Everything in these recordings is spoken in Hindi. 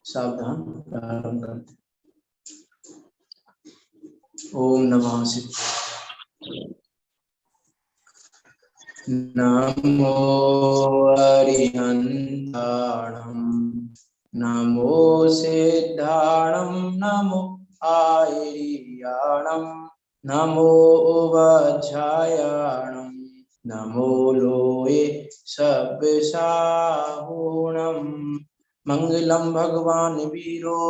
सावधान प्रारंभ करते। ओम नमः शिवाय। नमो अरिहंताणं नमो सिद्धाणं नमो आयर्याणं नमो वज्रायाणं नमो लोये सब्बसाहूणं मंगलम भगवान वीरो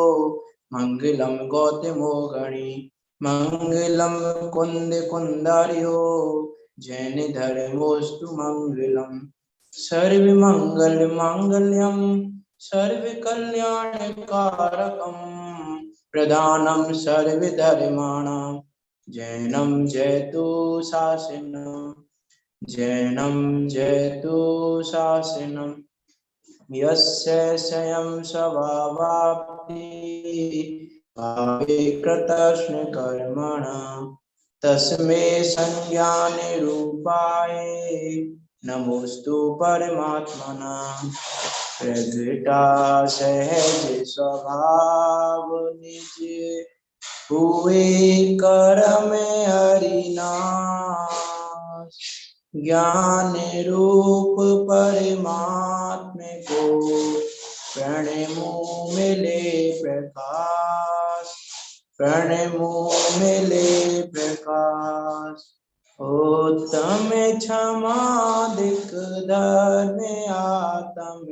मंगलम गौतमो गणी मंगलम कुंद कुंदार्यो जैन धर्मोस्तु मंगलम सर्व मंगल मांगल्यम सर्व कल्याण कारकम प्रधानम सर्व धर्माणाम जैनम जयतु शासनम जैनम जयतु शासनम यस्य स्वयं स्वभावाप्ति भावे कृतस्न कर्मणा तस्मै संज्ञानिरूपाय नमोस्तु परमात्मना प्रगटा सहज स्वभाव निज हुए कर्म हरिनाश ज्ञान रूप परमात्मा को प्रणमो मिले प्रकाश प्रणमो मिले प्रकाश उत्तम क्षमादिक धर्म आत्म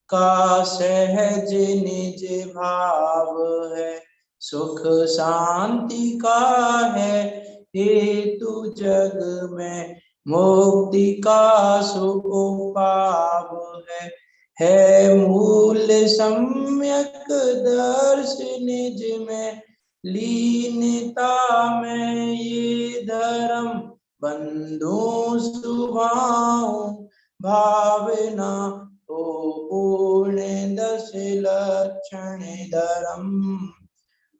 का सहज निज भाव है सुख शांति का है हेतु जग में मुक्ति का सुपाव है मूल सम्यक दर्श निज में लीनता में ये धर्म बंधु सुभाव भावना हो पूर्ण दश लक्षण धर्म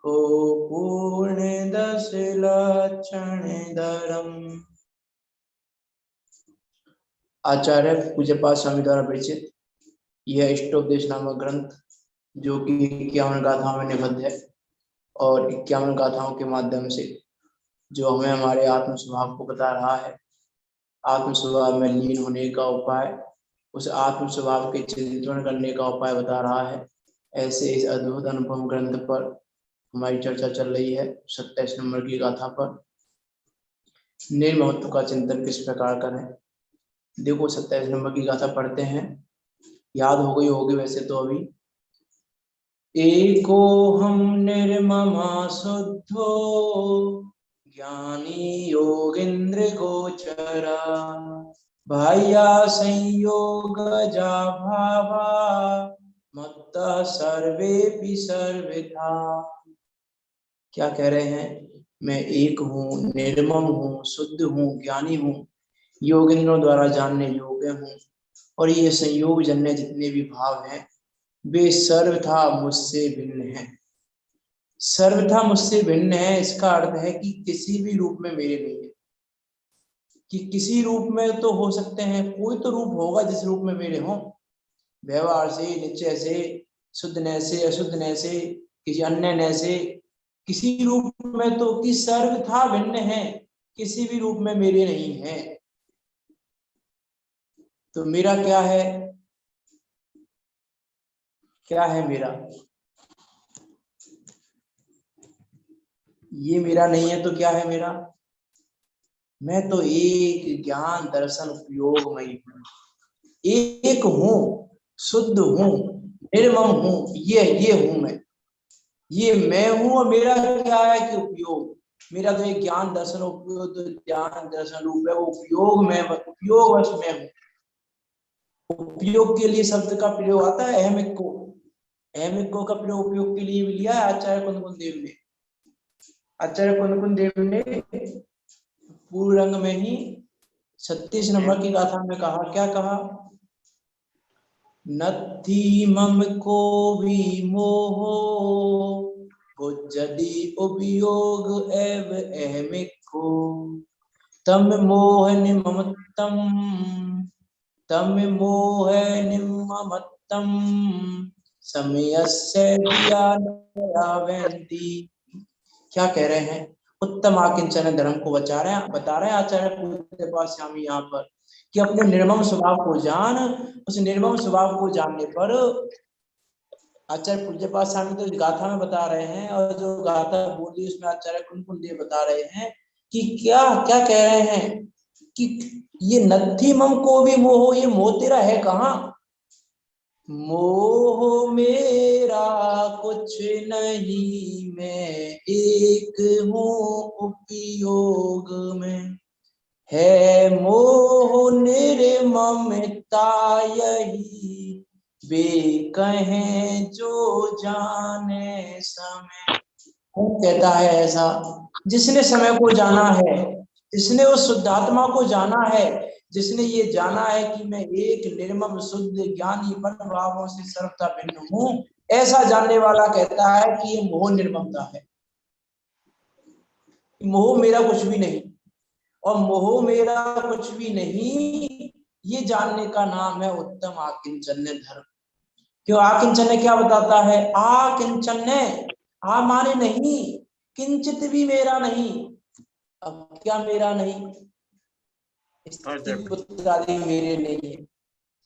हो पूर्ण दश लक्षण धर्म। आचार्य पूज्यपाद स्वामी द्वारा परिचित यह इष्टोपदेश नामक ग्रंथ जो कि 51 गाथाओं में निबद्ध है और 51 गाथाओं के माध्यम से जो हमें हमारे आत्म स्वभाव को बता रहा है, आत्म स्वभाव में लीन होने का उपाय, उस आत्म स्वभाव के चिंतन करने का उपाय बता रहा है। ऐसे इस अद्भुत अनुभव ग्रंथ पर हमारी चर्चा चल रही है। 27 नंबर की गाथा पर निर्महत्व का चिंतन किस प्रकार करें। देखो 27 नंबर की गाथा पढ़ते हैं, याद हो गई होगी वैसे तो अभी। एको हम निर्ममा शुद्धो ज्ञानी योगेंद्र गोचरा भाया संयोग जा भावा मत्ता सर्वे भी सर्वथा। क्या कह रहे हैं? मैं एक हूँ, निर्मम हूँ, शुद्ध हूँ, ज्ञानी हूँ, योगेंद्रों द्वारा जानने योग्य हूँ और ये संयोग जन्य जितने भी भाव हैं वे सर्वथा मुझसे भिन्न है। सर्वथा मुझसे भिन्न है इसका अर्थ है कि किसी भी रूप में मेरे नहीं है, कि किसी रूप में तो हो सकते हैं, कोई तो रूप होगा जिस रूप में मेरे हों, व्यवहार से, निश्चय से, शुद्धने से, अशुद्धने से, किसी अन्य से, किसी रूप में तो कि सर्वथा भिन्न है, किसी भी रूप में मेरे नहीं है। तो मेरा क्या है? क्या है मेरा? ये मेरा नहीं है तो क्या है मेरा? मैं तो एक ज्ञान दर्शन उपयोगमय हूँ, एक हूँ, शुद्ध हूँ, निर्मम हूँ, ये हूँ मैं, ये मैं हूँ। और मेरा क्या है कि उपयोग, मेरा तो एक ज्ञान दर्शन उपयोग, तो ज्ञान दर्शन रूप है, वो उपयोग में, उपयोग वश में हूँ। उपयोग के लिए शब्द का प्रयोग आता है अहमिको, अहमिको का प्रयोग उपयोग के लिए भी लिया है आचार्य कुंदकुंद देव ने। आचार्य कुंदकुंद देव ने पूर्व रंग में ही 36 नंबर की गाथा में कहा, क्या कहा? नत्थी मम को भी मोहो बुद्धि उपयोग एव अहमिको तम मोहन ममतम तम मोह निममत्तम समयस्य दियानयावन्ति। क्या कह रहे हैं? उत्तम आकिंचन धर्म को बता रहे हैं आचार्य पूज्यपाद स्वामी यहाँ पर कि अपने निर्मम स्वभाव को जान। उस निर्मम स्वभाव को जानने पर आचार्य पूज्यपाद स्वामी तो गाथा में बता रहे हैं, और जो गाथा बोली उसमें आचार्य कुंकुम देव बता रहे हैं कि क्या क्या कह रहे हैं कि ये नत्थी मम को भी मोह, ये मोह तेरा है कहाँ? मोह मेरा कुछ नहीं, मैं एक हूँ उपयोग में। है मोह निर्ममता यही, वे कहें जो जाने समय। कौन कहता है ऐसा? जिसने समय को जाना है, जिसने उस शुद्धात्मा को जाना है, जिसने ये जाना है कि मैं एक निर्मम शुद्ध ज्ञानी पर भावों से सर्वथा भिन्न हूं, ऐसा जानने वाला कहता है कि ये मोह निर्ममता है, मोह मेरा कुछ भी नहीं। और मोह मेरा कुछ भी नहीं, ये जानने का नाम है उत्तम आकिंचन्य धर्म। क्यों? आकिंचन्य क्या बताता है? आकिंचन्य, आ माने नहीं, किंचित भी मेरा नहीं। अब क्या मेरा नहीं? स्त्री पुत्र आदि मेरे नहीं है,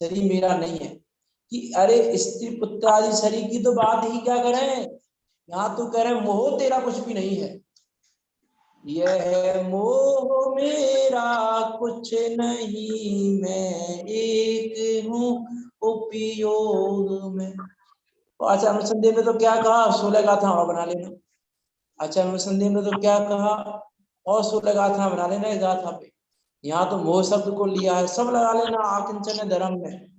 शरीर मेरा नहीं है। कि अरे स्त्री पुत्र आदि शरीर की तो बात ही क्या करें, यहाँ तो कह रहे मोह तेरा कुछ भी नहीं है। यह मोह मेरा कुछ नहीं, मैं एक हूँ उपयोग में। तो आचार्य अनुसंधेय में तो क्या कहा? 16 गाथा और बना लेना। आचार्य अनुसंधेय में तो क्या कहा? और 16 गाथा बना लेना इस गाथा पे। यहाँ तो मोह शब्द को लिया है, सब लगा लेना आकिंचन धर्म में।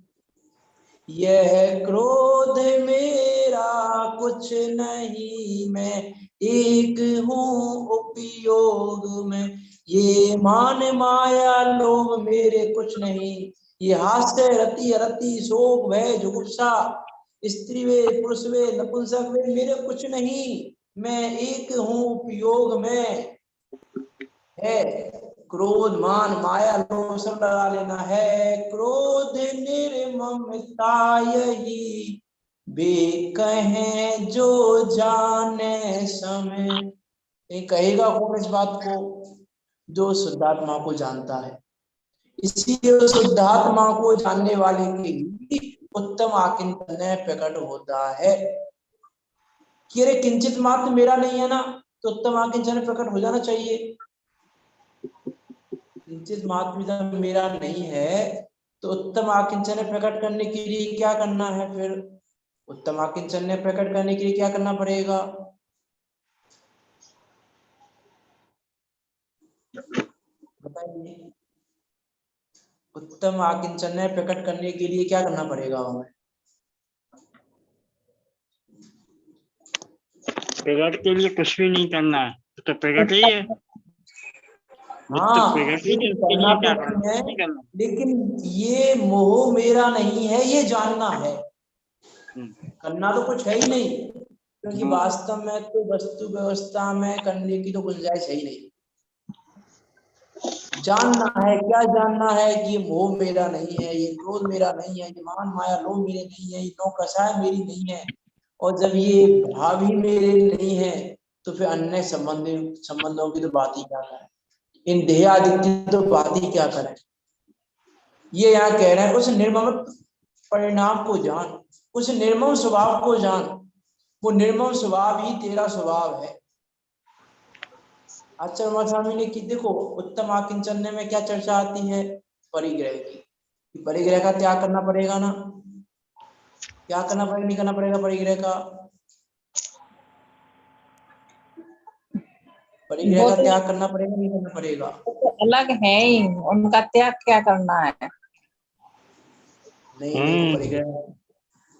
यह क्रोध मेरा कुछ नहीं, मैं एक हूँ उपयोग में। ये मान माया लोभ मेरे कुछ नहीं, ये हास्य रति अरति शोक भय जुगुप्सा स्त्री वे पुरुष वे नपुंसक वे मेरे कुछ नहीं, मैं एक हूँ उपयोग में। है क्रोध मान माया लोभ सब लगा लेना है। क्रोध निर्ममता यही, वे कहें जो जाने समय। ये कहेगा कौन इस बात को? जो शुद्धात्मा को जानता है। इसीलिए शुद्धात्मा को जानने वाले के लिए उत्तम आकिंचन प्रकट होता है कि अरे किंचित मात्र मेरा नहीं है ना, तो उत्तम आकिंचन प्रकट हो जाना चाहिए। किंचित मात्र मेरा नहीं है, तो उत्तम आकिंचन प्रकट करने के लिए क्या करना है? फिर उत्तम आकिंचन प्रकट करने के लिए क्या करना पड़ेगा? बताइए। उत्तम आकिंचन प्रकट करने के लिए क्या करना पड़ेगा हमें? प्रकट के लिए कुछ भी नहीं करना है, तो प्रकट ही है। हाँ, प्रकट ही है, उसके करना लिए क्या तो करना है, है? लेकिन ये मोह मेरा नहीं है, ये जानना है। करना तो कुछ है ही नहीं, क्योंकि वास्तव में तो वस्तु व्यवस्था में करने की तो गुंजाइश है ही नहीं। जानना है, क्या जानना है? कि ये मोह मेरा नहीं है, ये क्रोध मेरा नहीं है, ये मान माया लोभ मेरे नहीं है, ये नौ कषाय मेरी नहीं है। और जब ये भाव ही मेरे नहीं है, तो फिर अन्य संबंधों की तो बात ही क्या करें, इन देहादि की तो बात ही क्या करें। ये यहाँ कह रहे हैं उस निर्मम परिणाम को जान, उस निर्मम स्वभाव को जान। वो निर्मम स्वभाव ही तेरा स्वभाव है। आचार्य स्वामी ने की, देखो उत्तम आकिंचन्य में क्या चर्चा आती है? परिग्रह की। परिग्रह का त्याग करना पड़ेगा ना? क्या करना पड़ेगा, नहीं करना पड़ेगा परिग्रह का? परिग्रह का त्याग करना पड़ेगा, नहीं करना पड़ेगा? तो अलग है ही, उनका त्याग क्या करना है? नहीं, देखो परिग्रह,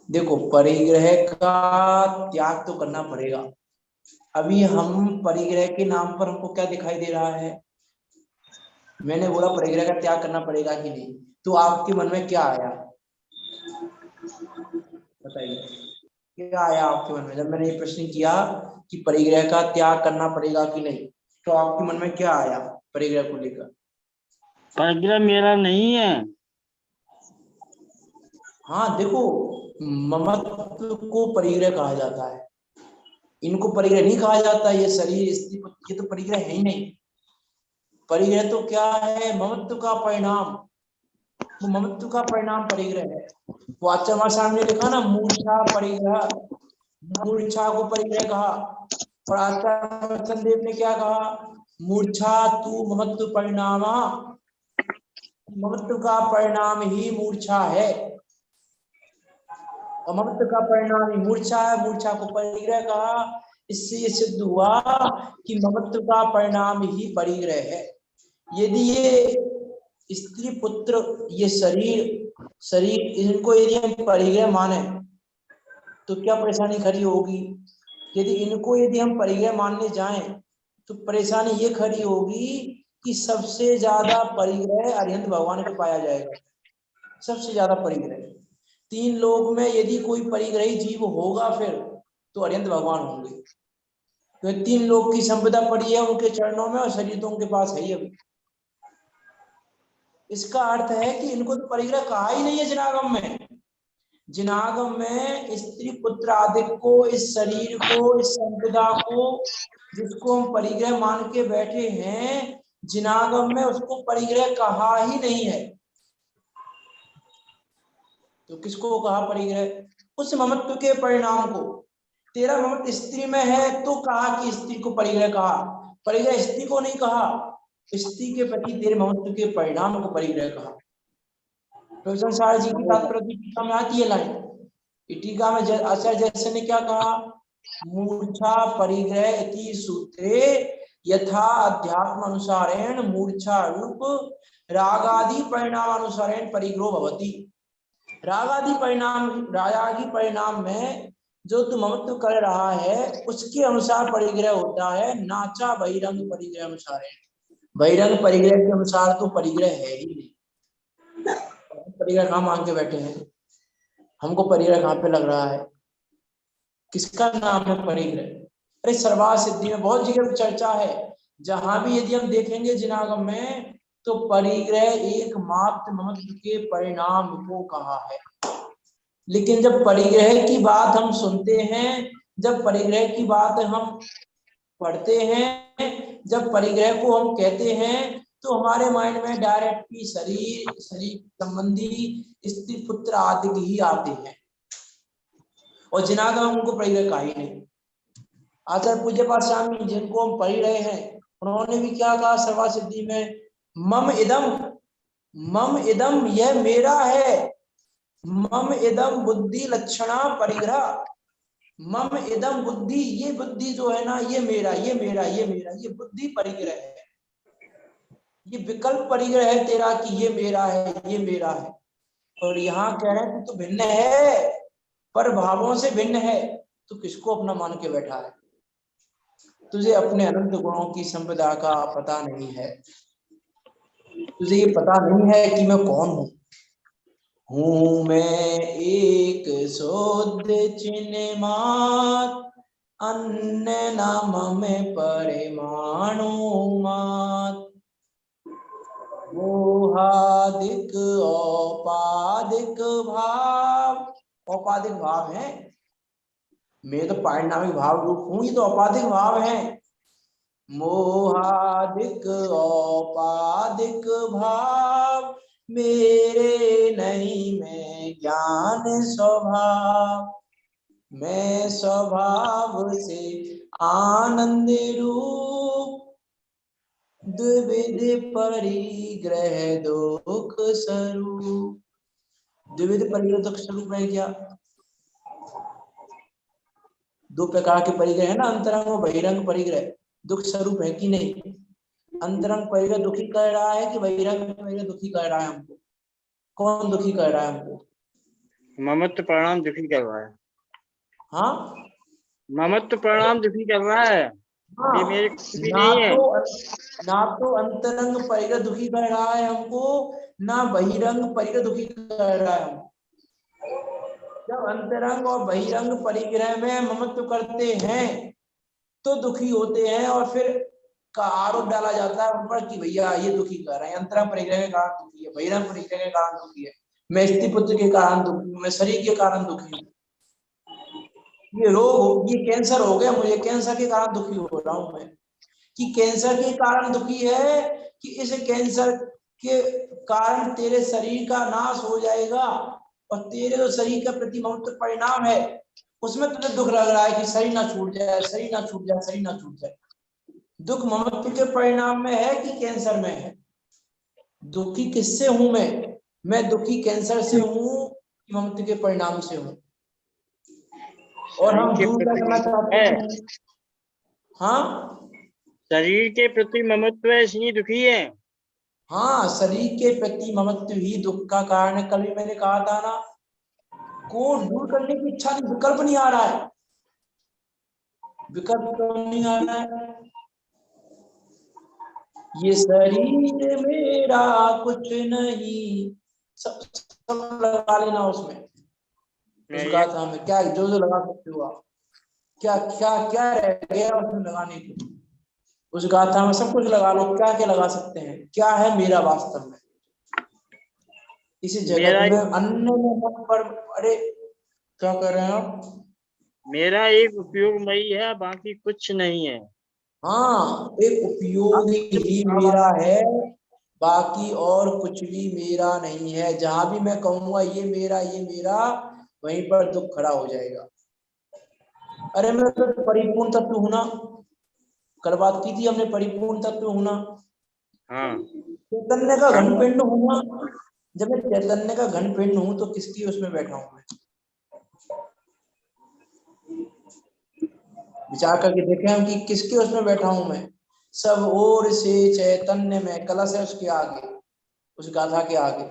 देखो परिग्रह का त्याग तो करना पड़ेगा। अभी हम परिग्रह के नाम पर हमको क्या दिखाई दे रहा है? मैंने बोला परिग्रह का त्याग करना पड़ेगा कि नहीं, तो आपके मन में क्या आया? बताइए, क्या आया आपके मन में जब मैंने ये प्रश्न किया कि परिग्रह का त्याग करना पड़ेगा कि नहीं? तो आपके मन में क्या आया परिग्रह को लेकर? परिग्रह मेरा नहीं है। हाँ देखो, ममत्व को परिग्रह कहा जाता है, इनको परिग्रह नहीं कहा जाता। ये शरीर स्त्री ये तो परिग्रह है ही नहीं। परिग्रह तो क्या है, ममत्व का परिणाम। वो ममत्व का परिणाम परिग्रह है। वो आचार्य साहब ने लिखा ना, मूर्छा परिग्रह, मूर्छा को परिग्रह कहा। और आचार्य देव ने क्या कहा, मूर्छा तू ममत्व परिणाम, ममत्व का परिणाम ही मूर्छा है, और ममत्व का परिणाम ही मूर्छा है। मूर्छा को परिग्रह कहा। इससे ये सिद्ध हुआ कि ममत्व का परिणाम ही परिग्रह है। यदि ये स्त्री पुत्र, ये शरीर इनको यदि हम परिग्रह माने तो क्या परेशानी खड़ी होगी। यदि हम परिग्रह मानने जाएं तो परेशानी ये खड़ी होगी कि सबसे ज्यादा परिग्रह अरिहंत भगवान पे पाया जाएगा। सबसे ज्यादा परिग्रह 3 लोक में यदि कोई परिग्रही जीव होगा फिर तो अरिहंत भगवान होंगे। तो 3 लोक की संपदा पड़ी है उनके चरणों में, और शरीर तो उनके पास है ही अभी। इसका अर्थ है कि इनको तो परिग्रह कहा ही नहीं है जिनागम में। जिनागम में स्त्री पुत्र आदि को, इस शरीर को, इस संपदा को, जिसको हम परिग्रह मान के बैठे हैं, जिनागम में उसको परिग्रह कहा ही नहीं है। तो किसको कहा परिग्रह, उस ममत्व के परिणाम को। तेरा ममत्व स्त्री में है तो कहा कि स्त्री को परिग्रह कहा, परिग्रह स्त्री को नहीं कहा। स्त्री के प्रति तेरे ममत्व के परिणाम को परिग्रह कहा। तो संसार जी की तात्पर्य टीका में आती है लाइन। टीका में आचार्य जैसे ने क्या कहा, मूर्छा परिग्रह इति सूत्रे यथा अध्यात्म अनुसारेण मूर्छा रूप रागादि परिणाम अनुसारेण परिग्रहो भवति। रागादि परिणाम में जो तू ममत्व कर रहा है उसके अनुसार परिग्रह होता है। नाचा बहिरंग परिग्रह अनुसार है, बहिरंग परिग्रह के अनुसार तो परिग्रह है ही नहीं। परिग्रह कहाँ मांग के बैठे हैं, हमको परिग्रह कहाँ पे लग रहा है, किसका नाम है परिग्रह। अरे सर्वा सिद्धि में बहुत जगह चर्चा है, जहां भी यदि हम देखेंगे जिनागम में तो परिग्रह एकमात्र ममत्व के परिणाम को कहा है। लेकिन जब परिग्रह की बात हम सुनते हैं, जब परिग्रह की बात हम पढ़ते हैं, जब परिग्रह को हम कहते हैं तो हमारे माइंड में डायरेक्टली शरीर संबंधी स्त्री पुत्र आदि ही आते हैं, और जिनागम उनको परिग्रह कहा ही नहीं। आचार्य पूज्य पाद स्वामी जिनको हम पढ़ रहे हैं उन्होंने भी क्या कहा सर्वा सिद्धि में, मम इदम यह मेरा है, मम इदम बुद्धि लक्षणा परिग्रह। मम इदम बुद्धि, ये बुद्धि जो है ना, ये मेरा ये बुद्धि परिग्रह है। ये विकल्प परिग्रह है तेरा कि ये मेरा है। और यहाँ कह रहे हैं तू तो भिन्न है, पर भावों से भिन्न है, तो किसको अपना मान के बैठा है। तुझे अपने अनंत गुणों की संपदा का पता नहीं है, तुझे ये पता नहीं है कि मैं कौन हूँ मैं एक शोध चिन्ह मात, अन्य नाम में परिमाणु मात। मोहादिक औपादिक भाव, औपादिक भाव है, मैं तो पारिणामिक भाव रूप हूं, ये तो औपाधिक भाव है। मोहादिक औपाधिक भाव मेरे नहीं, मैं ज्ञान स्वभाव, मैं स्वभाव से आनंद रूप, द्विविध परिग्रह दुख स्वरूप। द्विविध परिग्रह दुख स्वरूप है क्या, 2 प्रकार के परिग्रह है ना, अंतरंग और बहिरंग परिग्रह दुख स्वरूप है कि नहीं। अंतरंग परिग्रह दुखी कर रहा है कि बहिरंग परिग्रह दुखी कर रहा है हमको, कौन दुखी कर रहा है हमको, ममत्व परिणाम दुखी कर रहा है। हाँ ममत्व परिणाम दुखी कर रहा है, हाँ, ये मेरे कुछ भी नहीं है। ना तो अंतरंग परिग्रह दुखी कर रहा है हमको, ना बहिरंग परिग्रह दुखी कर रहा है हमको। जब अंतरंग और बहिरंग परिग्रह में ममत्व करते हैं तो दुखी होते हैं, और फिर का आरोप डाला जाता है उन पर कि भैया ये दुखी कर रहे हैं, अंतरंग परिग्रह के कारण दुखी है, बहिरंग परिग्रह के कारण दुखी है। मैं स्त्री पुत्र के कारण दुखी हूँ, मैं शरीर के कारण दुखी हूँ, ये रोग, ये कैंसर हो गया मुझे, कैंसर के कारण दुखी हो रहा हूं मैं। कि कैंसर के कारण दुखी है कि इस कैंसर के कारण तेरे शरीर का नाश हो जाएगा और तेरे जो शरीर का प्रति ममत्व परिणाम है उसमें तुझे दुख लग रहा है कि शरीर ना छूट जाए, शरीर ना छूट जाए, शरीर ना छूट जाए। दुख ममत्व के परिणाम में है कि कैंसर में है? दुखी किससे हूं मैं दुखी कैंसर से हूं कि ममत्व के परिणाम से हूं? और हम दूर करना चाहते हैं। हाँ, शरीर के प्रति ममत्व है इसलिए दुखी है। हाँ, शरीर के प्रति ममत्व ही दुख का कारण है। कल भी मैंने कहा था ना, को दूर करने की इच्छा नहीं, विकल्प नहीं आ रहा है, विकल्प तो नहीं आ रहा है। ये शरीर मेरा कुछ नहीं, सब लगा लेना उसमें, उस गाथा में। क्या जो जो लगा सकते हो आप, क्या क्या क्या रह गया उसमें लगाने को? उस गाथा में सब कुछ लगा लो, क्या क्या लगा सकते हैं? क्या है मेरा वास्तव में इस जगत में? अन्य में मत पर, अरे क्या कर रहे हैं आप? मेरा एक उपयोगमयी है, बाकी कुछ नहीं है। हाँ, एक उपयोग ही मेरा है, बाकी और कुछ भी मेरा नहीं है। जहां भी मैं कहूंगा ये मेरा, वहीं पर दुख खड़ा हो जाएगा। अरे मैं तो परिपूर्ण तत्व हूं ना, कल बात की थी हमने, परिपूर्ण तत्व हूं ना, हाँ, चैतन्य का घन पिंड हूं ना। जब मैं चैतन्य का घन पिंड हूं तो किसकी उसमें बैठा हूं मैं? विचार करके देखें हम कि किसके उसमें बैठा हूं मैं। सब ओर से चैतन्य में, कलश है उसके आगे, उस गाथा के आगे,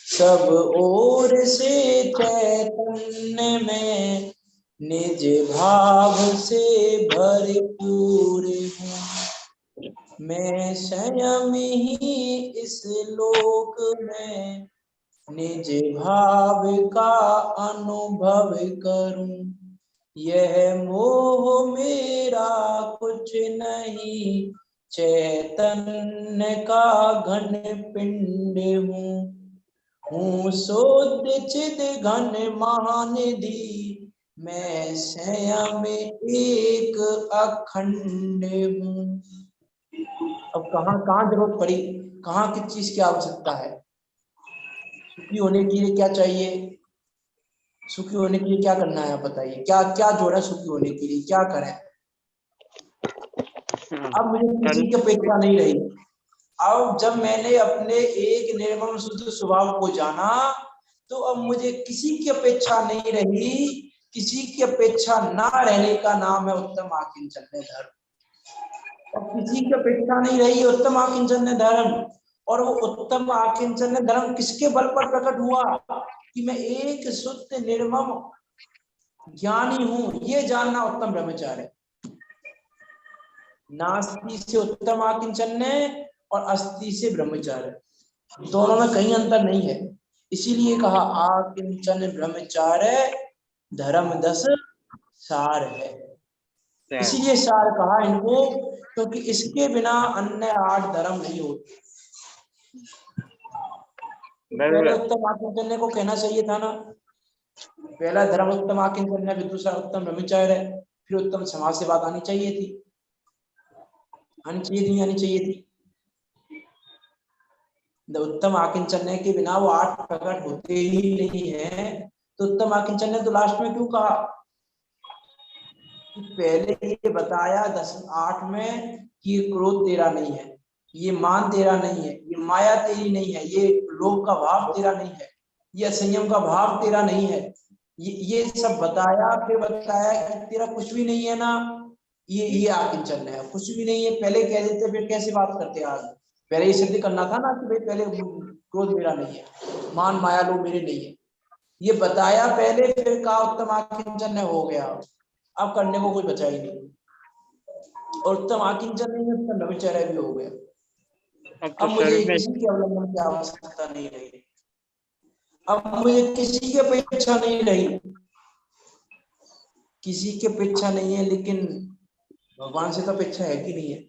सब ओर से चैतन्य में निज भाव से भरपूर हूँ, मैं स्वयं ही इस लोक में निज भाव का अनुभव करूं। यह मोह मेरा कुछ नहीं, चैतन्य का घन पिंड हूँ शुद्ध चिद घन महानिधि, मैं स्वयं एक अखंड हूँ। अब कहाँ कहाँ जरूरत पड़ी, कहाँ किस चीज की आवश्यकता है? सुखी होने के लिए क्या चाहिए? सुखी होने के लिए क्या करना है? आप बताइए, क्या क्या जोड़ा सुखी होने के लिए, क्या करें? अब मुझे किसी की अपेक्षा नहीं रही। अब जब मैंने अपने एक निर्मल शुद्ध स्वभाव को जाना तो अब मुझे किसी की अपेक्षा नहीं रही। किसी की अपेक्षा ना रहने का नाम है उत्तम आकिंचन्य धर्म। अब किसी की अपेक्षा नहीं रही उत्तम आकिंचन्य धर्म। और वो उत्तम आकिंचन्य धर्म किसके बल पर प्रकट हुआ? कि मैं एक शुद्ध निर्मम ज्ञानी हूं, ये जानना उत्तम ब्रह्मचार्य। नास्ति से उत्तम आकिंचन्य और अस्ति से ब्रह्मचार्य, दोनों में कहीं अंतर नहीं है। इसीलिए कहा आकिंचन ब्रह्मचार्य धर्म 10 सार है। इसीलिए सार कहा इनको, क्योंकि इसके बिना अन्य 8 धर्म नहीं होते। पहले उत्तम आकिंचन्य को कहना चाहिए था ना, पहला धर्म उत्तम आकिंचन्य, फिर दूसरा उत्तम ब्रह्मचार्य, फिर उत्तम समाज से बात आनी चाहिए थी, आनी चाहिए थी। उत्तम आकिंचन्य के बिना वो 8 प्रकट होते ही नहीं है। तो उत्तम आकिंचन्य तो लास्ट में क्यों कहा? पहले ये बताया 10-8 में कि ये क्रोध तेरा नहीं है, ये मान तेरा नहीं है, ये माया तेरी नहीं है, ये लोभ का भाव तेरा नहीं है, ये संयम का भाव तेरा नहीं है, ये सब बताया। फिर बताया कि तेरा कुछ भी नहीं है ना, ये आकिंचन्य है, कुछ भी नहीं है। पहले कह देते फिर कैसे बात करते आज? पहले ये सिद्ध करना था ना कि भाई पहले क्रोध मेरा नहीं है, मान माया लोभ मेरे नहीं है, ये बताया पहले, फिर कहा उत्तम आकिंचन्य हो गया। अब करने को कुछ बचा ही नहीं। और उत्तम आकिंचन्य में उत्तम ब्रह्मचर्य भी हो गया। अब मुझे किसी के अवलंबन की आवश्यकता नहीं रही, अब मुझे किसी की अपेक्षा नहीं रही, किसी की अपेक्षा नहीं है। लेकिन भगवान से तो अपेक्षा है कि नहीं है?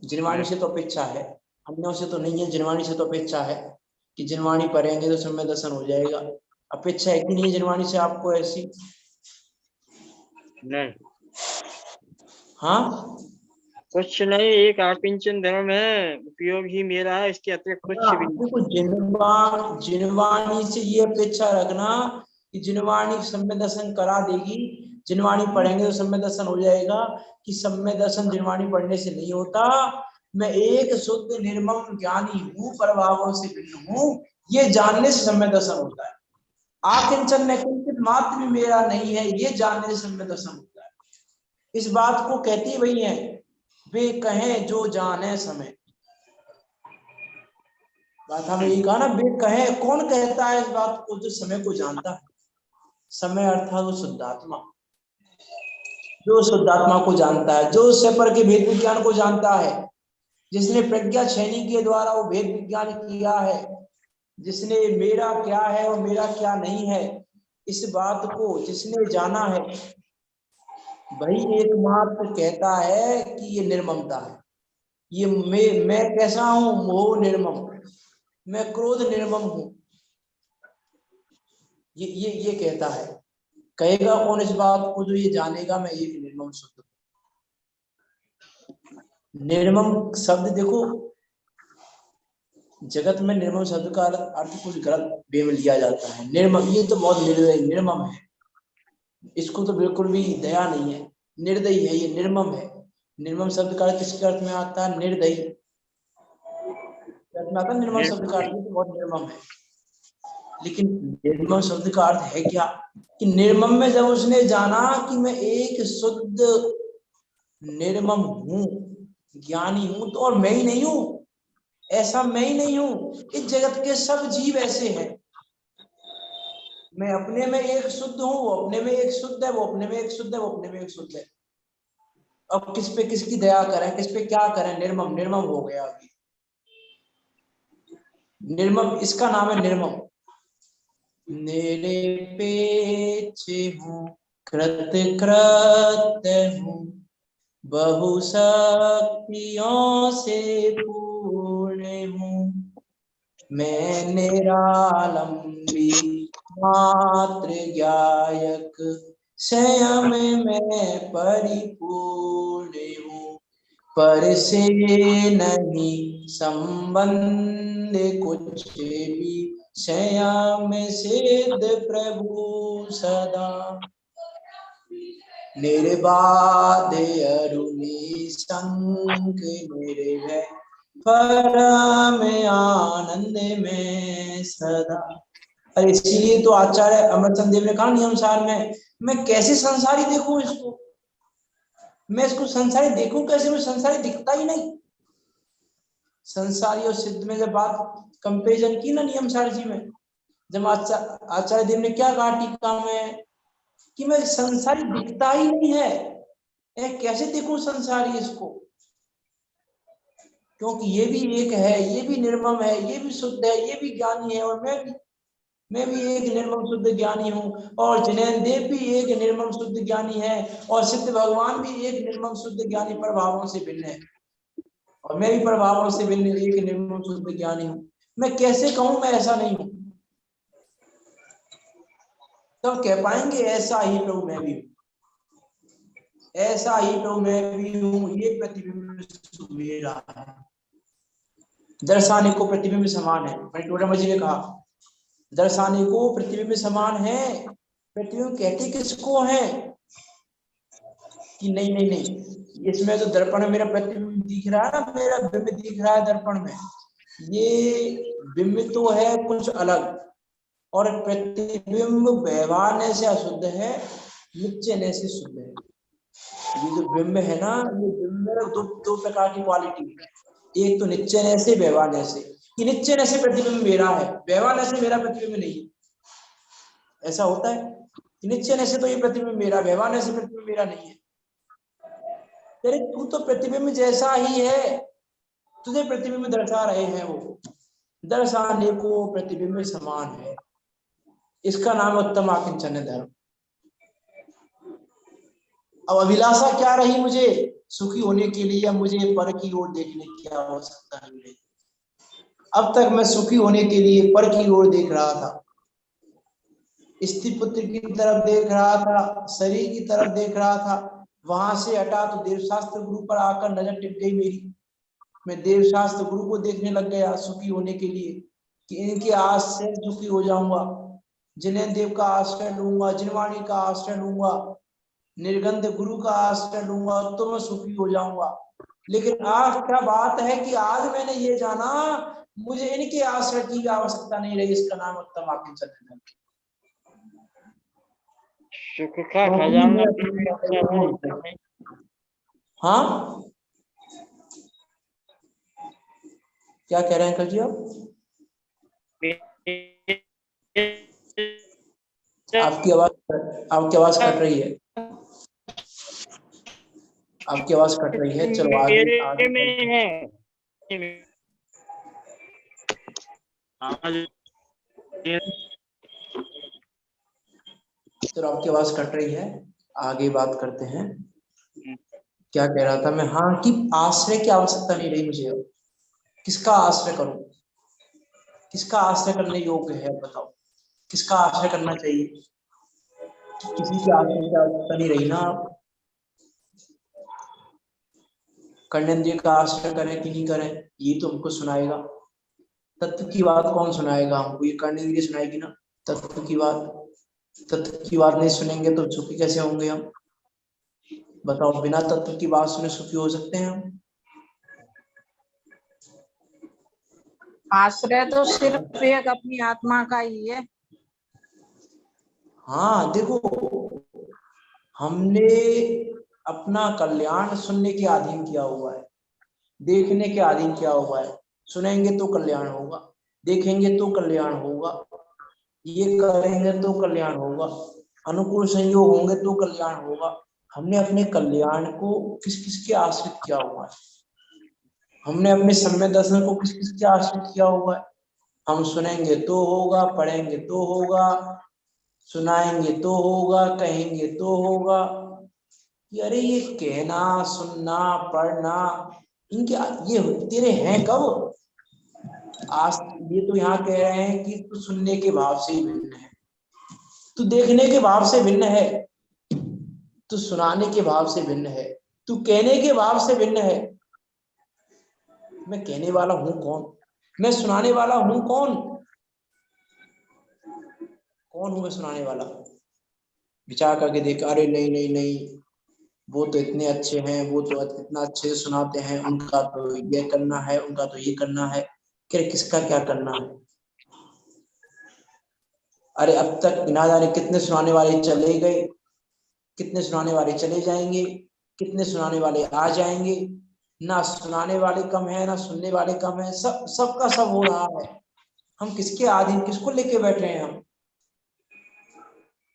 जिनवाणी से तो अपेक्षा है, अन्यों से तो नहीं है, जिनवाणी से तो अपेक्षा है। कि जिनवाणी पढ़ेंगे तो सम्यक दर्शन हो जाएगा। अपेक्षा है कि नहीं जिनवाणी से आपको ऐसी? नहीं, हाँ कुछ नहीं, एक आकिंचन धर्म है, उपयोग ही मेरा है, इसके अतिरिक्त कुछ भी नहीं। देखो, जिनवाणी से ये अपेक्षा रखना कि जिनवाणी सम्यक दर्शन करा देगी, जिनवाणी पढ़ेंगे तो सम्यक दर्शन हो जाएगा, कि सम्यक दर्शन जिनवाणी पढ़ने से नहीं होता। मैं एक शुद्ध निर्मम ज्ञानी हूँ, प्रभावों से भिन्न हूँ, ये जानने से सम्यक दर्शन होता है। आकिंचन ने किंचित मात्र भी मेरा नहीं है, ये जानने से सम्यक दर्शन होता है। इस बात को कहती वही है, वे कहें जो जाने समय। बात हमें यही कहा ना, वे कहे, कौन कहता है इस बात को? जो समय को जानता है। समय अर्थात वो शुद्धात्मा, जो शुद्धात्मा को जानता है, जो उससे पर के भेद विज्ञान को जानता है, जिसने प्रज्ञा छेनी के द्वारा वो भेद विज्ञान किया है, जिसने मेरा क्या है और मेरा क्या नहीं है, इस बात को जिसने जाना है, वही एकमात्र कहता है कि ये निर्ममता है। ये मैं कैसा हूं? मोह निर्मम, मैं क्रोध निर्मम हूं, ये कहता है। कहेगा कौन इस बात को? जो ये जानेगा मैं एक निर्मम शुद्ध। निर्मम शब्द देखो, जगत में निर्मम शब्द का अर्थ कुछ गलत वे में लिया जाता है। निर्मम, ये तो बहुत निर्दयी निर्मम है, इसको तो बिल्कुल भी दया नहीं है, निर्दयी है, ये निर्मम है। निर्मम शब्द का अर्थ किसके अर्थ में आता है? निर्दयी अर्थ में आता है निर्मम शब्द का अर्थ, तो बहुत निर्मम है। लेकिन निर्मम शब्द का अर्थ है क्या? कि निर्मम में जब उसने जाना कि मैं एक शुद्ध निर्मम हूं, ज्ञानी हूं, तो और मैं ही नहीं हूं, ऐसा मैं ही नहीं हूं, इस जगत के सब जीव ऐसे हैं। मैं अपने में एक शुद्ध हूं, वो अपने में एक शुद्ध है, वो अपने में एक शुद्ध है, वो अपने में एक शुद्ध है। अब किस पे किसकी दया करें, किस पे क्या करें? निर्मम, निर्मम हो गया अभी। निर्मम, इसका नाम है निर्मम। निरपेक्ष हूँ, कृतकृत्य हूँ, बहु शक्तियों से पूर्ण हूँ, मैं निरालंबी मात्र ज्ञायक, स्वयं में परिपूर्ण हूँ, पर से नहीं संबंध कुछ भी, स्वयं सिद्ध प्रभु सदा, निर्बाध अरुणि संक निर्भय, परम आनंद में सदा। अरे इसीलिए तो आचार्य अमरचंद देव ने कहा नियमसार में, मैं कैसे संसारी देखूं इसको, मैं इसको संसारी देखूं कैसे? मैं संसारी दिखता ही नहीं। संसारी और सिद्ध में जब बात कंपेरिजन की ना नियमसार जी में, जब आचार्य देव ने क्या कहा टीका में, कि मैं संसारी दिखता ही नहीं है, कैसे देखूं संसारी इसको? क्योंकि ये भी एक है, ये भी निर्मम है, ये भी शुद्ध है, ये भी ज्ञानी है, और मैं भी एक निर्मम शुद्ध ज्ञानी हूँ, और जिनेन्द्र देव भी एक निर्मम शुद्ध ज्ञानी है, और सिद्ध भगवान भी एक निर्मम शुद्ध ज्ञानी प्रभावों से भिन्न है, और मैं भी प्रभावों से भिन्न एक निर्मम शुद्ध ज्ञानी हूँ। मैं कैसे कहूं मैं ऐसा नहीं हूं? तो कह पाएंगे ऐसा ही प्रभु मैं भी हूं, ऐसा ही प्रभु मैं भी हूं, ये प्रतिबिंब मेरा है। दर्शाने को प्रतिबिंब समान है, टोडरमल जी ने कहा दर्शाने को प्रतिबिंब समान है। प्रतिबिंब कहते किसको है? कि नहीं नहीं नहीं, इसमें तो दर्पण में मेरा प्रतिबिंब दिख रहा है ना, मेरा बिंब दिख रहा है दर्पण में, ये बिंब तो है कुछ अलग, और प्रतिबिंब व्यवहार से अशुद्ध है, निश्चय से शुद्ध है। ये जो बिंब है ना, ये बिंब में दो प्रकार की क्वालिटी है, एक तो निश्चय से, व्यवहार से। कि निश्चय से प्रतिबिंब मेरा है, व्यवहार से मेरा प्रतिबिंब नहीं है, ऐसा होता है। निश्चय से तो ये प्रतिबिंब मेरा, व्यवहार से प्रतिबिंब मेरा नहीं है। तेरे तू तो प्रतिबिंब जैसा ही है, तुझे प्रतिबिंब दर्शा रहे हैं, वो दर्शाने को प्रतिबिंब समान है। इसका नाम उत्तम आकिंचन धर्म। अब अभिलाषा क्या रही मुझे सुखी होने के लिए, या मुझे पर की ओर देखने की आवश्यकता नहीं रही। अब तक मैं सुखी होने के लिए पर की ओर देख रहा था, स्त्री पुत्र की तरफ देख रहा था, शरीर की तरफ देख रहा था। वहां से हटा तो देवशास्त्र गुरु पर आकर नजर टिक गई मेरी। मैं देवशास्त्र गुरु को देखने लग गया सुखी होने के लिए, कि इनके आश्रय सुखी हो जाऊंगा, जिन्हें देव का आश्रय लूंगा, जिनवाणी का आश्रय लूंगा, निर्गंध गुरु का आश्रय लूंगा तो मैं सुखी हो जाऊंगा। लेकिन आज क्या बात है कि आज मैंने ये जाना मुझे इनके आश्रय की आवश्यकता नहीं रही। इसका नाम उत्तम आकिंचन है। सुख का खजाना पीने का रास्ता नहीं। हाँ, क्या कह रहे हैं अंकल जी आप? आपकी आवाज कट रही है, आपकी आवाज कट रही है। चलो आगे आगे में है। चलो आपकी आवाज कट रही है, आगे बात करते हैं। क्या कह रहा था मैं? हाँ, कि आश्रय की आवश्यकता नहीं रही मुझे। किसका आश्रय करूं? किसका आश्रय करने योग्य है बताओ? किसका आश्रय करना चाहिए? किसी के आश्रय की आवश्यकता नहीं रही ना। कर्णन जी का आश्रय करें कि नहीं करें ये तो हमको सुनाएगा। तत्व की बात कौन सुनाएगा हमको? ये कर्णन जी सुनाएगी ना तत्व की बात। तत्व की बात नहीं सुनेंगे तो सुखी कैसे होंगे हम? बताओ, बिना तत्व की बात सुने सुखी हो सकते हैं हम? आश्रय तो सिर्फ एक अपनी आत्मा का ही है। हाँ देखो, हमने अपना कल्याण सुनने के अधीन किया हुआ है, देखने के अधीन किया हुआ है। सुनेंगे तो कल्याण होगा, देखेंगे तो कल्याण होगा, ये करेंगे तो कल्याण होगा, अनुकूल संयोग होंगे तो कल्याण होगा। हमने अपने कल्याण को किस किस के आश्रित किया हुआ है? हमने अपने सम्यक दर्शन को किस किस के आश्रित किया हुआ है? हम सुनेंगे तो होगा, पढ़ेंगे तो होगा, सुनाएंगे तो होगा, कहेंगे तो होगा। कि अरे ये कहना, सुनना, पढ़ना, इनके ये तेरे हैं कब? आज ये तो यहाँ कह रहे हैं कि तू सुनने के भाव से ही भिन्न है, तू देखने के भाव से भिन्न है, तू सुनाने के भाव से भिन्न है, तू कहने के भाव से भिन्न है। मैं कहने वाला हूं कौन? मैं सुनाने वाला हूं कौन? कौन हूं मैं सुनाने वाला? विचार करके देख। अरे नहीं नहीं नहीं, वो तो इतने अच्छे हैं, वो तो इतना अच्छे से सुनाते हैं, उनका तो ये करना है, उनका तो ये करना है। किसका क्या करना है? अरे अब तक ना जाने कितने सुनाने वाले चले गए, कितने सुनाने वाले चले जाएंगे, कितने सुनाने वाले आ जाएंगे। ना सुनाने वाले कम है, ना सुनने वाले कम है, सबका सब हो रहा है। हम किसके अधीन, किसको लेके बैठे हैं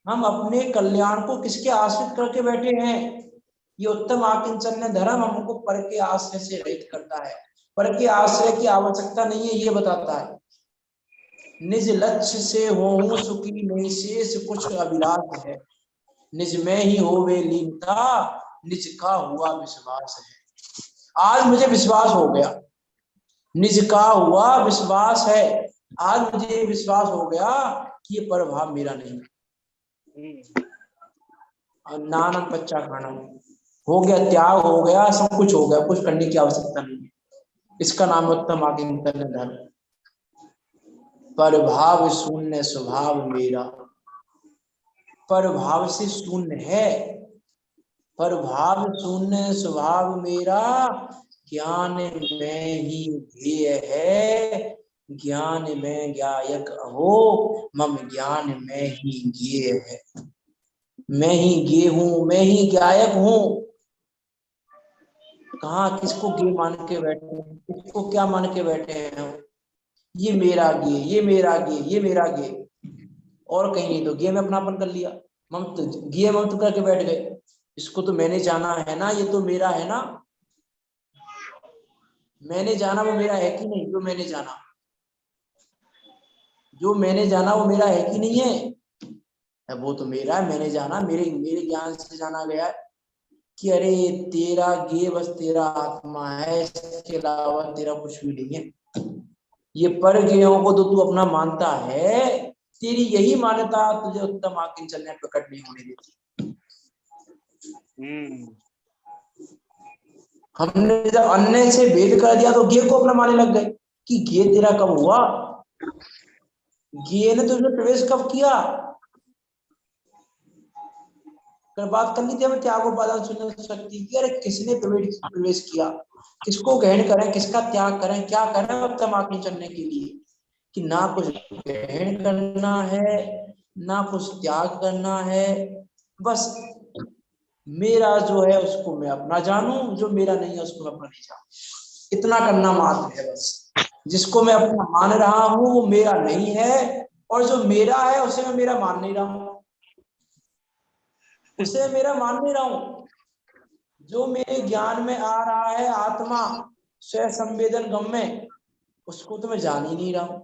हम अपने कल्याण को किसके आश्रित करके बैठे हैं? ये उत्तम आकिंचन धर्म हमको पर के आश्रय से रहित करता है। पर के आश्रय की आवश्यकता नहीं है, ये बताता है। निज लक्ष्य से होऊं सुखी, नहीं शेष कुछ अभिलाष है। निज में ही होवे लीनता, निज का हुआ विश्वास है। आज मुझे विश्वास हो गया, निज का हुआ विश्वास है। आज मुझे विश्वास हो गया कि ये प्रभाव मेरा नहीं। नानक बच्चा खाना हो गया, त्याग हो गया, सब कुछ हो गया, कुछ करने की आवश्यकता नहीं है। इसका नाम उत्तम आकिंचन धर्म। पर भाव शून्य स्वभाव मेरा, पर भाव से शून्य है, पर भाव शून्य स्वभाव मेरा। ज्ञान में ही ध्येय है, ज्ञान में ज्ञायक हो, मम ज्ञान में ही ज्ञेय है। मैं ही ज्ञेय हूं, मैं ही ज्ञायक हूं। कहाँ किसको ज्ञेय मान के बैठे हैं? किसको क्या मान के बैठे हैं हम? ये मेरा ज्ञेय, ये मेरा ज्ञेय, ये मेरा ज्ञेय, और कहीं नहीं। तो ज्ञेय में अपनापन कर लिया, ममत्व, ज्ञेय ममत्व करके बैठ गए। इसको तो मैंने जाना है ना, ये तो मेरा है ना। मैंने जाना वो मेरा है कि नहीं? जो मैंने जाना, जो मैंने जाना वो मेरा है कि नहीं है? वो तो मेरा है, मैंने जाना, मेरे मेरे ज्ञान से जाना गया है कि अरे तेरा ज्ञेय बस तेरा आत्मा है, इसके अलावा तेरा कुछ भी नहीं है। ये पर ज्ञेयों को तो तू अपना मानता है, तेरी यही मान्यता तुझे उत्तम आकिंचन ने प्रकट नहीं होने देती। हमने जब अन्य से भेद कर दिया तो ज्ञेय को अपना मानने लग गए कि ज्ञेय तेरा कब हुआ, ज्ञेय ने तुझमें प्रवेश कब किया। बात करनी थी हमें त्यागोपादान सुनने शक्ति की, अरे किसने प्रवेश किया, किसको ग्रहण करें, किसका त्याग करें, क्या करें उत्तम आकिंचन चलने के लिए, कि ना कुछ ग्रहण करना है ना कुछ त्याग करना है, बस मेरा जो है उसको मैं अपना जानूं, जो मेरा नहीं है उसको मैं अपना नहीं जानूं, इतना करना मात्र है बस। जिसको मैं अपना मान रहा हूं वो मेरा नहीं है, और जो मेरा है उसे मैं मेरा मान नहीं रहा हूं, उसे मेरा मान नहीं रहा हूं। जो मेरे ज्ञान में आ रहा है आत्मा स्व संवेदन गम में, उसको तो मैं जान ही नहीं रहा हूं,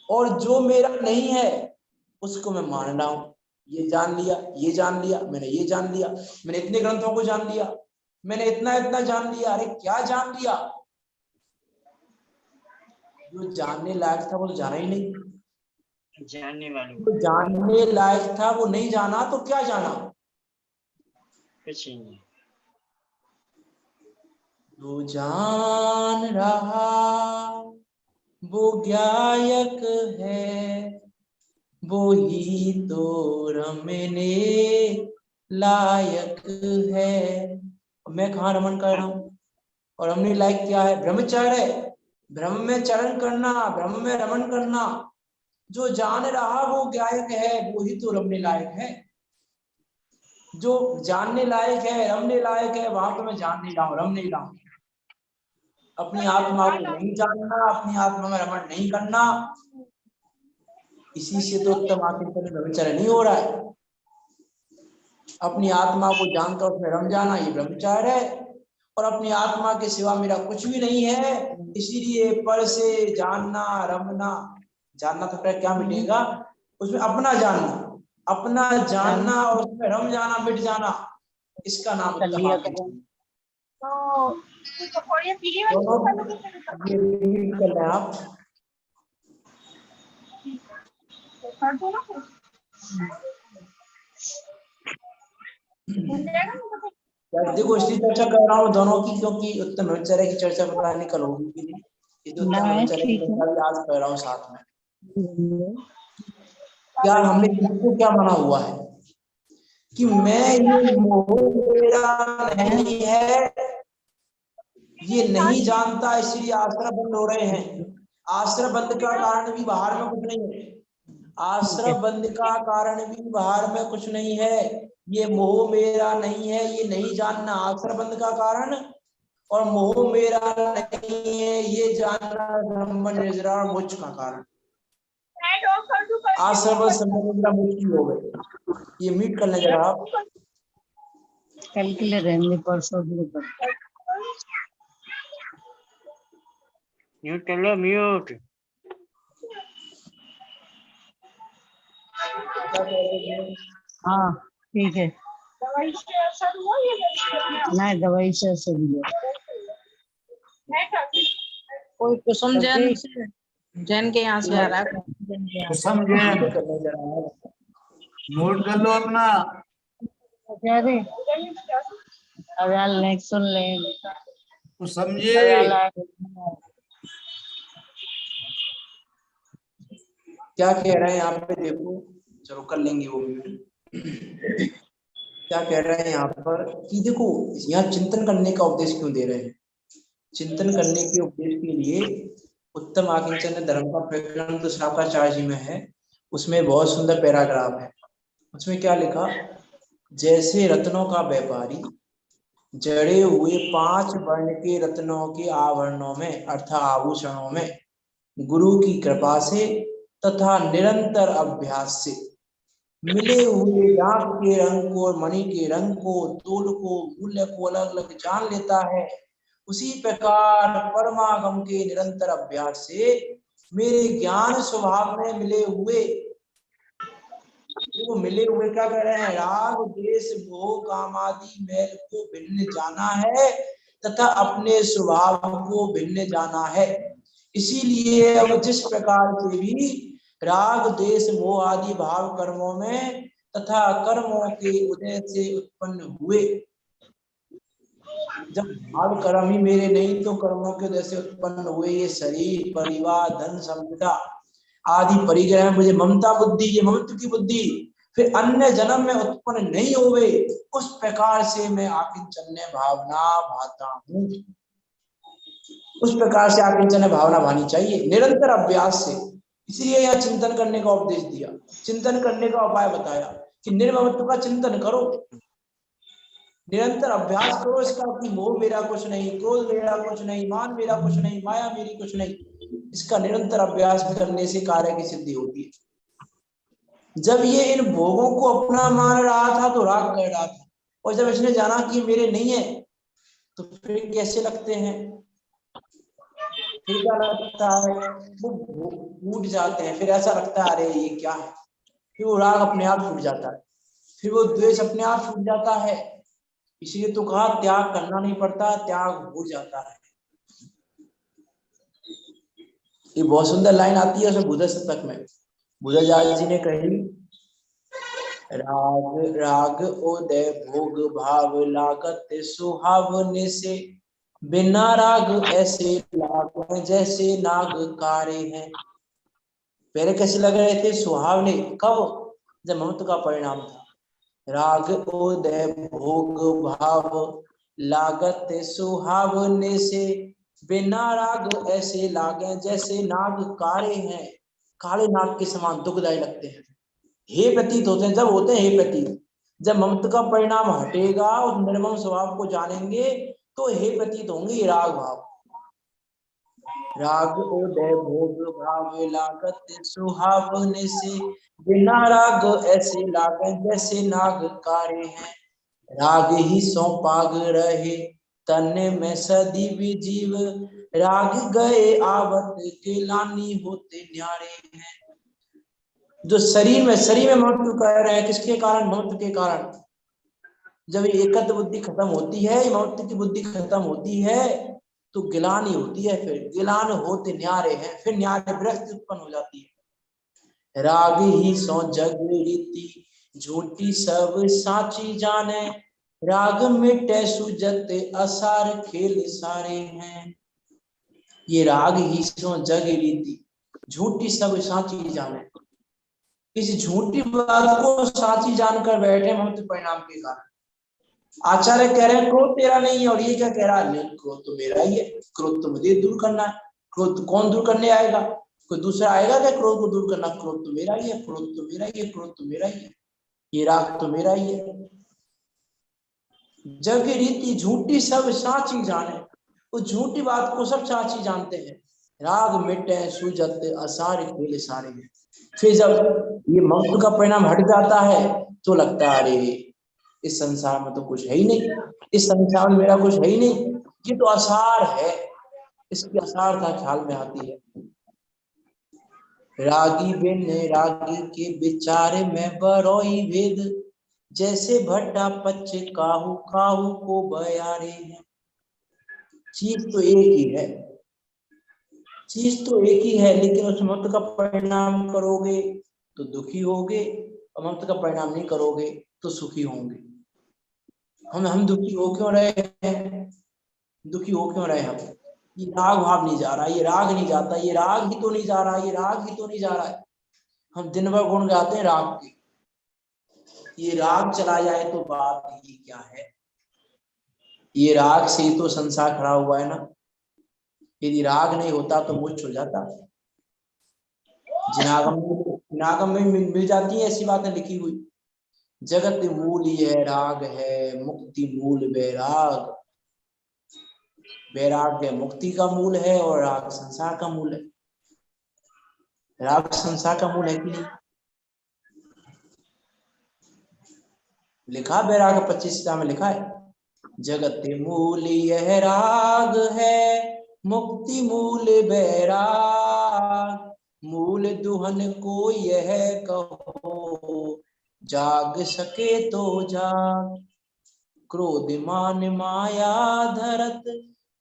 और जो मेरा नहीं है उसको मैं मान रहा हूं। ये जान लिया, ये जान लिया मैंने, ये जान लिया मैंने, इतने ग्रंथों को जान लिया मैंने, इतना इतना जान लिया। अरे क्या जान लिया, जो जानने लायक था वो जाना ही नहीं, जानने वालों जो जानने लायक था वो नहीं जाना तो क्या जाना, कुछ नहीं। जो जान रहा वो ज्ञायक है, वो ही तो रमने लायक है। मैं कहाँ रमन कर रहा हूँ, और रमने लायक क्या है, ब्रह्मचर्य, ब्रह्म में चरण करना, ब्रह्म में रमन करना। जो जान रहा वो ज्ञायक है, वो ही तो रमने लायक है। जो जानने लायक है, रमने लायक है, वहां तो मैं जान नहीं रहा हूँ, रम नहीं रहा हूँ। अपनी आत्मा को नहीं जानना, अपनी आत्मा में रमण नहीं करना, इसी से तो उत्तम आकिंचन ब्रह्मचर्य नहीं हो रहा है। अपनी आत्मा को जानकर उसमें रम जाना ये ब्रह्मचार्य है, और अपनी आत्मा के सिवा मेरा कुछ भी नहीं है, इसीलिए पर से जानना रमना, जानना तो फिर क्या मिटेगा, उसमें अपना जानना, अपना जानना और उसमें रम जाना, मिट जाना, इसका नाम उत्तम आकिंचन। आप देखो इसलिए चर्चा कर रहा हूँ दोनों की, क्योंकि उत्तम ब्रह्मचर्य की चर्चा पता नहीं कल होगी कि नहीं, इसलिए उत्तम ब्रह्मचर्य की चर्चा भी आज कर रहा हूँ साथ में। क्या हमने इसको क्या माना हुआ है कि मैं ये मोह मेरा नहीं है, ये नहीं जानता, इसलिए आश्रय बंद हो रहे हैं। आश्रय बंद का कारण भी बाहर में कुछ नहीं है, आश्रय बंद का कारण भी बाहर में कुछ नहीं है, ये मोह मेरा नहीं है, ये नहीं जानना आश्रय बंद का कारण, और मोह मेरा नहीं है ये जानना ब्रह्म निर्जरा मोक्ष का कारण। आश्रय बंद संबंध मुक्ति हो गए। ये मीट करने जरा आप कल के लिए रहने परसों म्यूट कर लो, म्यूट। हाँ ठीक है, दवाई से असर हुआ नहीं, दवाई से असर हुआ। कोई कुसुम जैन से, जैन के यहाँ से आ रहा है, कुसुम जैन नोट कर लो अपना। क्या रे अब यार नेक्स्ट सुन ले, कुछ समझे क्या कह रहे हैं यहाँ पे, देखो चलो कर लेंगे वो भी। क्या कह रहे हैं यहाँ पर कि देखो यहाँ चिंतन करने का उपदेश क्यों दे रहे हैं, चिंतन करने के उपदेश के लिए उत्तम आकिंचन धर्म का प्रकरण तो श्रावकाचार्य जी में है, उसमें बहुत सुंदर पैराग्राफ है। उसमें क्या लिखा, जैसे रत्नों का व्यापारी जड़े हुए 5 वर्ण के रत्नों के आभरणों में अर्थात आभूषणों में गुरु की कृपा से तथा निरंतर अभ्यास से मिले हुए डाक के रंग को और मणि के रंग को, तोल को, मूल्य को अलग अलग जान लेता है, उसी प्रकार परमागम के निरंतर अभ्यास से मेरे ज्ञान स्वभाव में मिले हुए, वो मिले हुए क्या कह रहे हैं, राग द्वेष मोह काम आदि मैल को भिन्न जाना है तथा अपने स्वभाव को भिन्न जाना है। इसीलिए अब जिस प्रकार से भी राग द्वेष मोह आदि भाव कर्मों में तथा कर्मों के उदय से उत्पन्न हुए, जब भाव कर्म ही मेरे नहीं तो कर्मों के उदय से उत्पन्न हुए ये शरीर परिवार धन संपदा आदि परिग्रह, मुझे ममता बुद्धि, ये ममत्व की बुद्धि फिर अन्य जन्म में उत्पन्न नहीं होवे, उस प्रकार से मैं आकिंचन्य भावना भाता हूँ। उस प्रकार से आकिंचन्य भावना भानी चाहिए निरंतर अभ्यास से। इसलिए यह चिंतन करने का उपदेश दिया, चिंतन करने का उपाय बताया कि निर्ममत्व का चिंतन करो, निरंतर अभ्यास करो इसका कि मोह मेरा कुछ नहीं, क्रोध मेरा कुछ नहीं, मान मेरा कुछ नहीं, माया मेरी कुछ नहीं। इसका निरंतर अभ्यास करने से कार्य की सिद्धि होती है। जब ये इन भोगों को अपना मान रहा था तो राग कर रहा था, और जब इसने जाना कि मेरे नहीं है तो फिर कैसे लगते हैं, फिर क्या लगता है, वो टूट जाते हैं। फिर ऐसा लगता है अरे ये क्या है, फिर वो राग अपने आप छूट जाता है, फिर वो द्वेष अपने आप छूट जाता है। इसलिए तो कहा त्याग करना नहीं पड़ता, त्याग हो जाता है। ये बहुत सुंदर लाइन आती है उसमें बुद्ध शतक में, बुद्धजाल जी ने कही, राग राग उदय भोग भाव लागत सुहावने से, बिना राग ऐसे लाग जैसे नाग कारे हैं। पहले कैसे लग रहे थे, सुहावने, कब, जब ममत्व का परिणाम था। राग उदय भोग भाव लागत सुहावने से, बिना राग ऐसे लागे जैसे नाग कारे हैं, काले नाग के समान दुखदायी लगते हैं, हे प्रतीत होते हैं। जब होते हैं हे प्रतीत, जब ममत्व का परिणाम हटेगा और निर्मम स्वभाव को जानेंगे तो हे प्रतीत होंगे ये राग भाव। राग उदय भोग भाव लागत सुहावने से, बिना राग ऐसे लागे जैसे नाग कारे हैं। राग ही सौ पाग रहे तन्ने में सदी भी जीव, राग गए आवत के लानी होते न्यारे हैं। जो शरीर में ममत्व कर रहे हैं, किसके कारण, ममत्व के कारण। जब ये एकत्व बुद्धि खत्म होती है, ममत्व की बुद्धि खत्म होती है तो गिलानी होती है, फिर गिलान होते न्यारे हैं, फिर न्यारे वृत्ति उत्पन्न हो जाती है। राग ही सो जग रीति झूठी सब साची जाने, राग मिटे सुजत असार खेल सारे हैं। ये राग ही सो जग रीति झूठी सब साची जाने, इस झूठी बात को साची जानकर बैठे ममत्व परिणाम के कारण। आचार्य कह रहे हैं क्रोध तेरा नहीं है, और ये क्या कह रहा है, क्रोध तो मेरा ही है, क्रोध तो मुझे दूर करना है। क्रोध कौन दूर करने आएगा, कोई दूसरा आएगा क्या क्रोध को दूर करना, क्रोध तो मेरा ही है, क्रोध तो मेरा ही है, क्रोध तो मेरा ही है, ये राग तो मेरा ही है। जग रीति झूठी सब साची जाने, उस झूठी बात को सब साची जानते हैं। राग मिटे सुजत असार खेल सारे हैं। फिर जब ये ममत्व का परिणाम हट जाता है तो लगता है अरे इस संसार में तो कुछ है ही नहीं, इस संसार में मेरा कुछ है ही नहीं, ये तो असार है, इसकी असारता ख्याल में आती है। रागी बिन रागी के विचारे में बरोई भेद, जैसे भट्टा पच्चे काहू काहू को बयारे हैं। चीज तो एक ही है, चीज तो एक ही है, लेकिन उस ममत्व का परिणाम करोगे तो दुखी होगे, और ममत्व का परिणाम नहीं करोगे तो सुखी होंगे। हम दुखी हो क्यों रहे हैं, दुखी हो क्यों रहे हम, ये राग भाव नहीं जा रहा, ये राग नहीं जाता, ये राग ही तो नहीं जा रहा, ये राग ही तो नहीं जा रहा है। हम दिन भर गुण गाते हैं राग के, ये राग चला जाए तो बात ही क्या है। ये राग से तो संसार खड़ा हुआ है ना, यदि राग नहीं होता तो मोक्ष हो जाता। जिनागम में मिल जाती है ऐसी बातें लिखी हुई, जगत मूल यह राग है, मुक्ति मूल वैराग। वैराग्य मुक्ति का मूल है और राग संसार का मूल है। राग संसार का मूल है कि नहीं, लिखा वैराग 25 में लिखा है, जगत मूल यह राग है, मुक्ति मूल वैराग। मूल दुहन को यह कहो, जाग सके तो जाग। क्रोध मान माया धरत,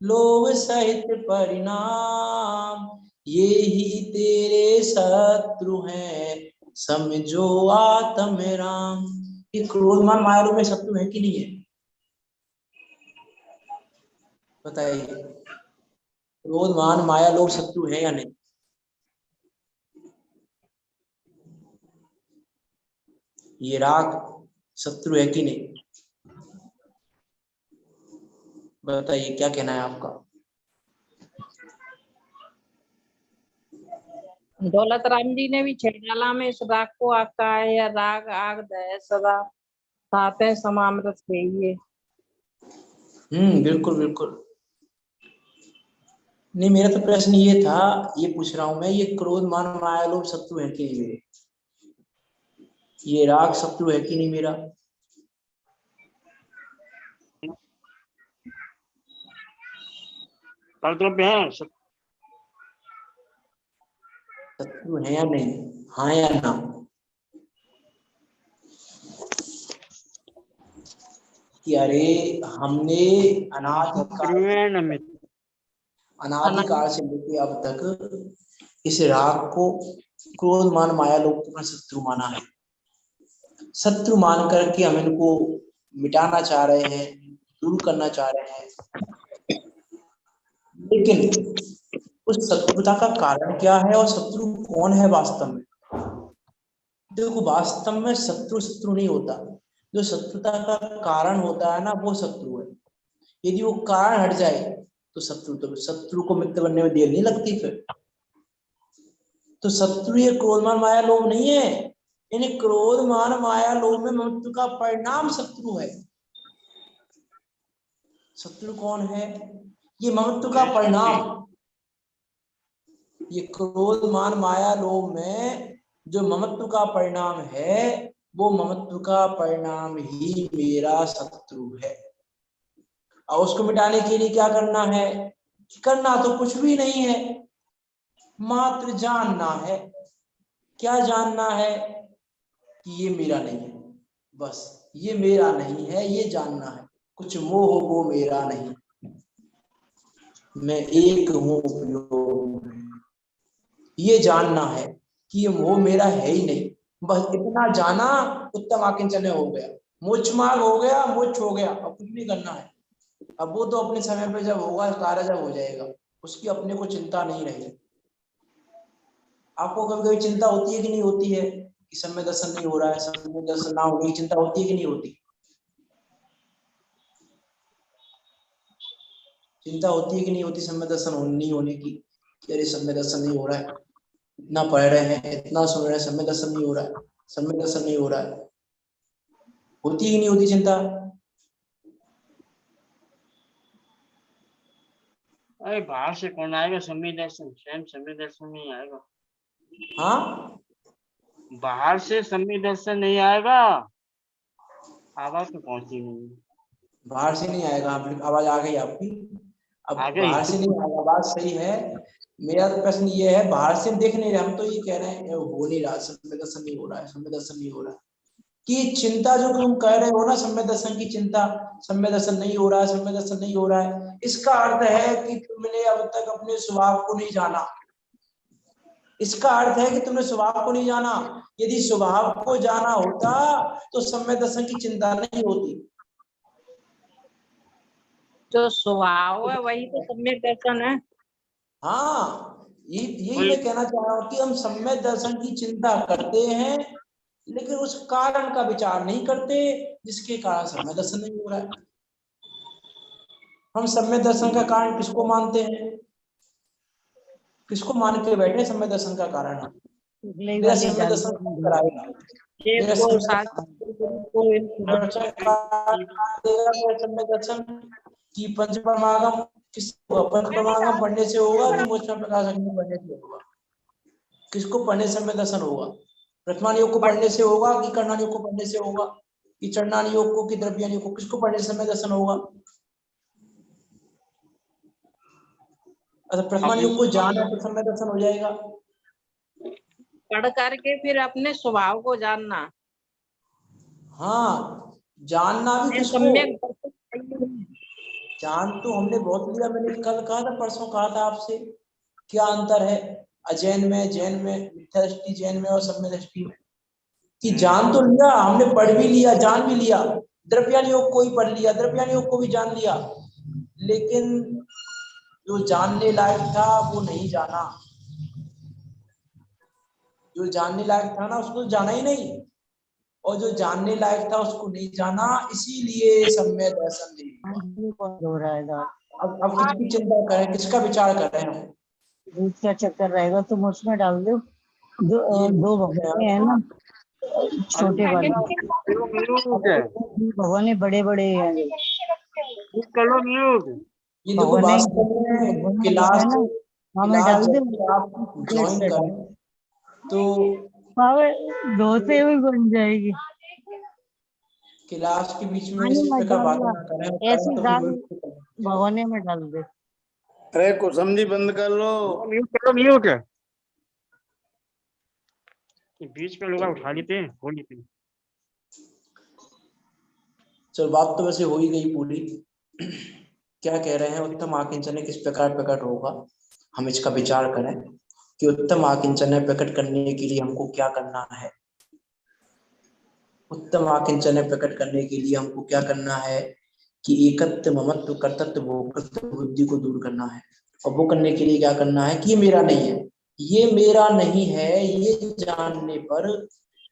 लोभ सहित परिणाम। ये ही तेरे शत्रु हैं, समझो आत्म राम। ये क्रोधमान माया लोग में शत्रु है कि नहीं है, बताइए। क्रोधमान माया लोग शत्रु है या नहीं? ये राग शत्रु है कि नहीं, बताइए, क्या कहना है आपका? दौलत राम जी ने भी छैठाला में इस राग को आग कहा है, या राग आग दय सदा साते समामृत चाहिए। बिल्कुल बिल्कुल। नहीं, मेरा तो प्रश्न ये था, ये पूछ रहा हूं मैं, ये क्रोध मान माया लोग शत्रु है कि नहीं मेरे? ये राग शत्रु है कि नहीं मेरा? कर्तव्य है। शत्रु है या नहीं, हाँ या ना? कि अरे हमने शत्रु है न मित्र। अनादिकाल से लेके अब तक इस राग को क्रोध मान माया लोग को शत्रु माना है। शत्रु मान करके हम इनको मिटाना चाह रहे हैं, दूर करना चाह रहे हैं, लेकिन उस शत्रुता का कारण क्या है और शत्रु कौन है वास्तव में? देखो, वास्तव में शत्रु शत्रु नहीं होता, जो शत्रुता का कारण होता है ना, वो शत्रु है। यदि वो कारण हट जाए तो शत्रु को मित्र बनने में देर नहीं लगती फिर। तो शत्रु ये क्रोधमान माया लोभ नहीं है, यानी क्रोधमान माया लोभ में मृत्यु का परिणाम शत्रु है। शत्रु कौन है? ये ममत्व का परिणाम। ये क्रोध मान माया लोभ में जो ममत्व का परिणाम है, वो ममत्व का परिणाम ही मेरा शत्रु है। और उसको मिटाने के लिए क्या करना है? करना तो कुछ भी नहीं है, मात्र जानना है। क्या जानना है? कि ये मेरा नहीं है, बस ये मेरा नहीं है, ये जानना है। कुछ मोह वो मेरा नहीं, मैं एक हूँ उपयोग, ये जानना है कि ये मोह मेरा है ही नहीं। बस इतना जाना, उत्तम आकिंचन हो गया, मोक्ष मार्ग हो गया, मोक्ष हो गया। अब कुछ नहीं करना है। अब वो तो अपने समय पे जब होगा, कार्य जब हो जाएगा, उसकी अपने को चिंता नहीं रहेगी। आपको कभी कभी चिंता होती है कि नहीं होती है कि समय दर्शन नहीं हो रहा है, समय दर्शन ना होने की चिंता होती है कि नहीं होती? चिंता होती है कि नहीं होती समय दर्शन नहीं होने की, कि अरे समय दर्शन नहीं हो रहा है, इतना पढ़ रहे हैं, इतना सुन रहे हैं, समय दर्शन नहीं हो रहा है, समय दर्शन नहीं हो रहा है। होती ही नहीं होती चिंता? अरे बाहर से कौन आएगा समय दर्शन, स्वयं समय दर्शन नहीं आएगा। हाँ, बाहर से समय दर्शन नहीं आएगा, आवाज तो पहुंची नहीं। बाहर से नहीं आएगा। आवाज आ गई आपकी? अब आ गई। बाहर से नहीं आएगा, बात सही है। मेरा तो प्रश्न ये है, बाहर से हम देख नहीं रहे, हम तो ये कह रहे हैं हो नहीं रहा, समय दर्शन नहीं हो रहा है, समय दर्शन नहीं हो रहा है। कि चिंता जो तुम कह रहे हो ना, समय दर्शन की चिंता, समय दर्शन नहीं हो रहा है, समय दर्शन नहीं हो रहा है, इसका अर्थ है कि तुमने अब तक अपने स्वभाव को नहीं जाना। इसका अर्थ है कि तुमने स्वभाव को नहीं जाना। यदि स्वभाव को जाना होता तो समय दर्शन की चिंता नहीं होती। जो स्वभाव है वही तो सम्यक दर्शन है। हाँ, यही मैं कहना चाह रहा हूँ कि हम सम्यक दर्शन की चिंता करते हैं, लेकिन उस कारण का विचार नहीं करते जिसके कारण सम्यक दर्शन नहीं हो रहा है। हम सम्यक दर्शन का कारण किसको मानते हैं? किसको मान के बैठे सम्यक दर्शन का कारण है? मेरा सम्यक दर्शन कौन कराएगा? मेरा सम्यक दर्शन की पंचपरमागम किस पंचपरमागम पढ़ने से होगा कि मोक्ष प्रकाश अग्नि पढ़ने से होगा? किसको पढ़ने से सम्यक दर्शन होगा? प्रथमान योग को पढ़ने से होगा कि कर्णान योग को पढ़ने से होगा कि चरणान योग को कि द्रव्यान योग को? किसको पढ़ने से सम्यक दर्शन होगा? अच्छा, प्रथमान योग को जाना तो सम्यक दर्शन हो जाएगा। पढ़ करके फिर अपने स्वभाव को जानना। हाँ, जानना भी किसको? सम्यक दर्शन जान तो हमने बहुत लिया, मैंने कल कहा था, परसों कहा था आपसे क्या अंतर है अजैन में, जैन में, मिथ्या दृष्टि जैन में और सम्यक दृष्टि में? कि जान तो लिया हमने, पढ़ भी लिया, जान भी लिया, द्रव्यान योग को ही पढ़ लिया, द्रव्यान योग को भी जान लिया, लेकिन जो जानने लायक था वो नहीं जाना। जो जानने लायक था ना उसको जाना ही नहीं, और जो जानने लायक था उसको नहीं जाना, इसीलिए सम्यक दर्शन नहीं। हो रहा है अब किसकी चिंता करें, किसका विचार कर रहे हैं हम? दूध का चक्कर रहेगा तुम उसमें डाल दो। दो भगवान है ना, छोटे वाले भगवान बड़े बड़े हैं। कर लो म्यूट। ये देखो वास्तव में क्लास हमें डाल दो, ज्वाइन करें तो दो से भी बन जाएगी। क्लास के बीच में इस प्रकार बातें ना करें, ऐसी दाल भगोने में डाल दे। अरे को समझी बंद कर लो। म्यूट करो म्यूट। बीच में लोग उठा लेते हैं, हो लेते हैं। चलो बात तो वैसे हो ही गई पूरी। क्या कह रहे हैं, उत्तम आकिंचन किस प्रकार प्रकट होगा, हम इसका विचार करें कि उत्तम आकिंचन प्रकट करने के लिए हमको क्या करना है। उत्तम आकिंचन प्रकट करने के लिए हमको क्या करना है कि एकत्व ममत्व कर्तृत्व भोक्तृत्व बुद्धि को दूर करना है। और वो करने के लिए क्या करना है कि ये मेरा नहीं है, ये मेरा नहीं है, ये जानने पर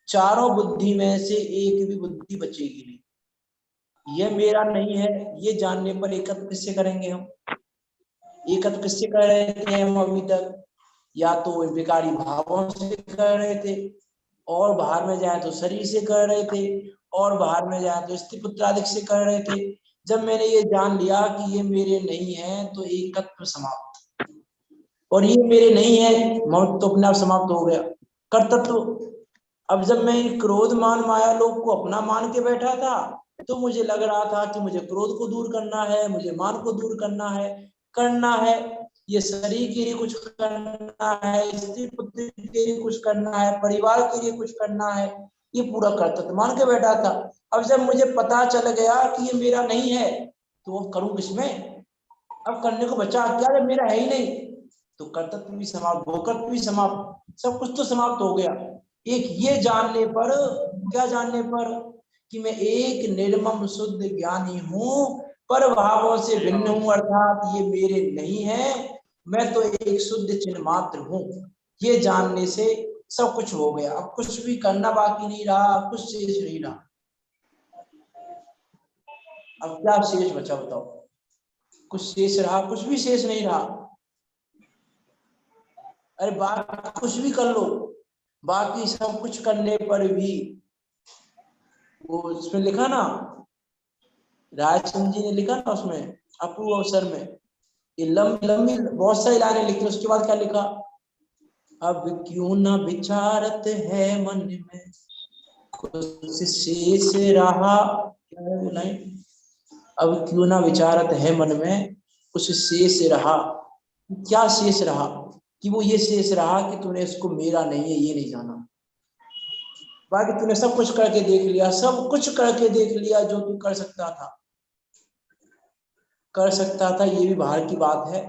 चारों बुद्धि में से एक भी बुद्धि बचेगी नहीं। ये मेरा नहीं है ये जानने पर एकत्व किससे करेंगे हम? एकत्व किससे कर रहे थे हम अभी तक? या तो विकारी भावों से कर रहे थे, और बाहर में जाए तो शरीर से कर रहे थे, और बाहर में जाए तो स्त्री पुत्र आदि से कर रहे थे। जब मैंने ये जान लिया कि ये मेरे नहीं है तो एकत्व समाप्त, और ये मेरे नहीं है मौत तो अपने आप समाप्त हो गया। कर्तृत्व, अब जब मैं क्रोध मान माया लोग को अपना मान के बैठा था तो मुझे लग रहा था कि मुझे क्रोध को दूर करना है, मुझे मान को दूर करना है, ये शरीर के लिए कुछ करना है, स्त्री पुत्र के लिए कुछ करना है, परिवार के लिए कुछ करना है, ये पूरा कर्तव्य मान के बैठा था। अब जब मुझे पता चल गया कि ये मेरा नहीं है तो अब करूं किसमें? अब करने को बचा क्या जब मेरा है ही नहीं? तो कर्तव्य भी समाप्त, भोक्तृत्व भी समाप्त, सब कुछ तो समाप्त हो गया। एक ये जानने पर, क्या जानने पर कि मैं एक निर्मम शुद्ध ज्ञानी हूँ, पर भावों से भिन्न हूँ, अर्थात ये मेरे नहीं है, मैं तो एक शुद्ध चिन्ह मात्र हूँ। ये जानने से सब कुछ हो गया, अब कुछ भी करना बाकी नहीं रहा, कुछ शेष नहीं रहा। अब क्या शेष बचा बताओ? कुछ शेष रहा? कुछ भी शेष नहीं रहा। अरे बात कुछ भी कर लो, बाकी सब कुछ करने पर भी वो उसमें लिखा ना, राजचंद्र जी ने लिखा ना उसमें अपूर्व अवसर में, ये लंबी बहुत सारी लाइनें लिखी, उसके बाद क्या लिखा? अब क्यों ना विचारत है मन में कुछ शेष रहा, क्या है वो लाइन? अब क्यों ना विचारत है मन में कुछ शेष रहा। क्या शेष रहा? कि वो ये शेष रहा कि तूने इसको मेरा नहीं है ये नहीं जाना। बाकी तूने सब कुछ करके देख लिया, सब कुछ करके देख लिया जो तू कर सकता था, ये भी बाहर की बात है।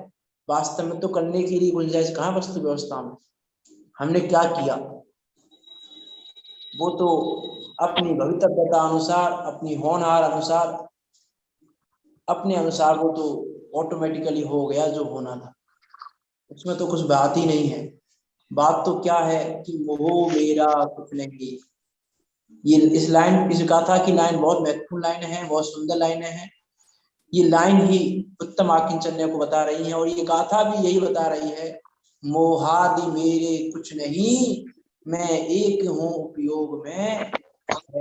वास्तव में तो करने के लिए गुंजाइश कहाँ वस्तु व्यवस्था में? हमने क्या किया? वो तो अपनी भवितव्यता अनुसार, अपनी होनहार अनुसार, अपने अनुसार वो तो ऑटोमेटिकली हो गया जो होना था, उसमें तो कुछ बात ही नहीं है। बात तो क्या है कि मोह मेरा कुछ नहीं। ये इस लाइन, इस गाथा की लाइन बहुत महत्वपूर्ण लाइन है, बहुत सुंदर लाइनें हैं। ये लाइन ही उत्तम आकिंचन्य को बता रही है, और ये गाथा भी यही बता रही है, मोहादि मेरे कुछ नहीं, मैं एक हूँ उपयोग में,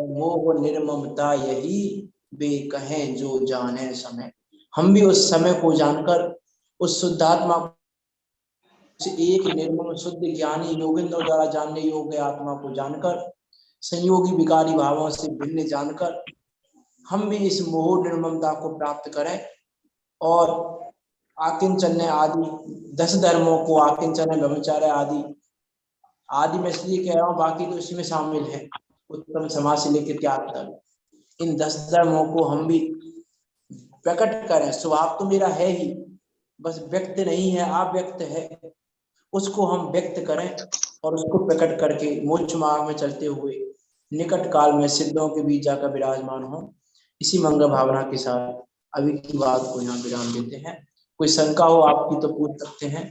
मोह निर्ममता यही वे कहें जो जाने समय। हम भी उस समय को जानकर, उस शुद्धात्मा एक निर्मम शुद्ध ज्ञानी योगेंद्र द्वारा जानने योग्य आत्मा को जानकर, संयोगी विकारी भावों से भिन्न जानकर हम भी इस मोह निर्ममता को प्राप्त करें, और आकिंचन्य आदि 10 धर्मों को, आकिंचन्य ब्रह्मचार्य आदि में इसलिए कह रहा हूँ, बाकी तो इसी में शामिल है, उत्तम समाज से लेकर त्याग तक, इन 10 धर्मों को हम भी प्रकट करें। स्वभाव तो मेरा है ही, बस व्यक्त नहीं है, अव्यक्त है। उसको हम व्यक्त करें और उसको प्रकट करके मोक्ष मार्ग में चलते हुए निकट काल में सिद्धों के बीच जाकर विराजमान हो। इसी मंगल भावना के साथ अभी की बात को यहाँ विराम देते हैं। कोई शंका हो आपकी तो पूछ सकते हैं।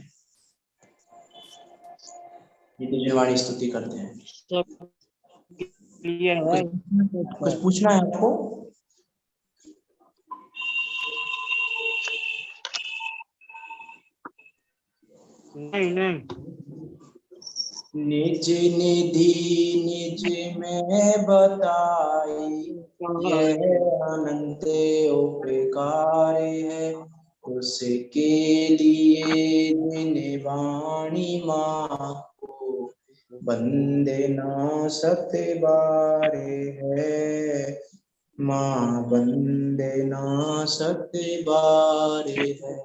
वाणी स्तुति करते हैं। सब क्लियर है। कुछ पूछना है आपको? नहीं निज निधि निज में बताई, यह अनंत उपकार है, उसके लिए जिन वाणी माँ को बंदे ना सकते बारे है, माँ बंदे ना सकते बारे है।